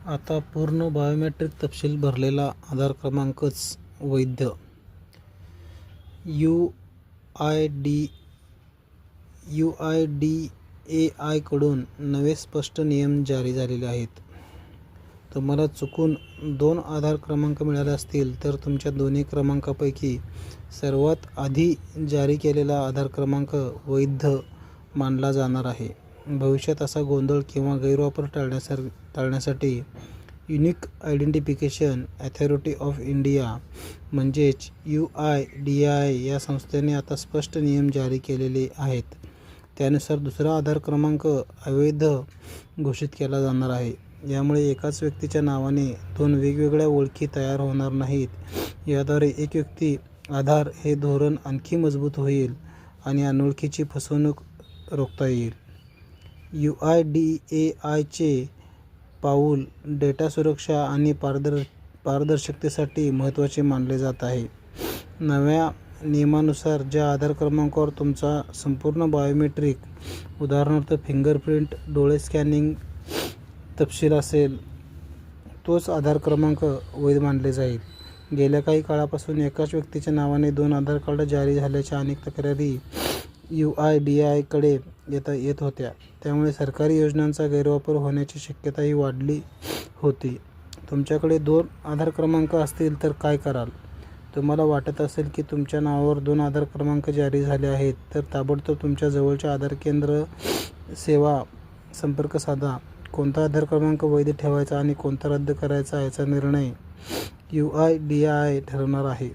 आता पूर्ण बायोमेट्रिक तपशील भरलेला आधार क्रमांकच वैध. UIDAI कडून नवे स्पष्ट नियम जारी झालेले आहेत. तुम्हाला चुकून 2 आधार क्रमांक मिळाले असतील तर तुमच्या दोन्ही क्रमांकापैकी सर्वात आधी जारी केलेला आधार क्रमांक वैध मानला जाणार आहे. भविष्यात असा गोंधळ किंवा गैरवापर टाळण्यासाठी unique identification authority of India म्हणजेच UIDAI या संस्थेने आता स्पष्ट नियम जारी केलेले आहेत. त्यानुसार दुसरा आधार क्रमांक अवैध घोषित केला जाणार आहे. यामुळे एकाच व्यक्तीच्या नावाने 2 वेगवेगळ्या ओळखी तयार होणार नाहीत. याद्वारे एक व्यक्ती आधार हे धोरण आणखी मजबूत होईल आणि अनोळखीची फसवणूक रोखता येईल. UIDAIचे पाऊल डेटा सुरक्षा आणि पारदर्शकतेसाठी महत्त्वाचे मानले जात आहे. नव्या नियमानुसार ज्या आधार क्रमांकावर तुमचा संपूर्ण बायोमेट्रिक, उदाहरणार्थ फिंगरप्रिंट, डोळे स्कॅनिंग तपशील असेल, तोच आधार क्रमांक वैध मानले जाईल. गेल्या काही काळापासून एकाच व्यक्तीच्या नावाने 2 आधार कार्ड जारी झाल्याच्या अनेक तक्रारी UIDAIकडे येत होत्या. त्यामुळे सरकारी योजनांचा गैरवापर होण्याची शक्यताही वाढली होती. तुमच्याकडे 2 आधार क्रमांक असतील तर काय कराल? तुम्हाला वाटत असेल की तुमच्या नावावर 2 आधार क्रमांक जारी झाले आहेत, तर ताबडतोब तुमच्या जवळच्या आधार केंद्र सेवा संपर्क साधा. कोणता आधार क्रमांक वैध ठेवायचा आणि कोणता रद्द करायचा याचा निर्णय UIDAI ठरवणार आहे.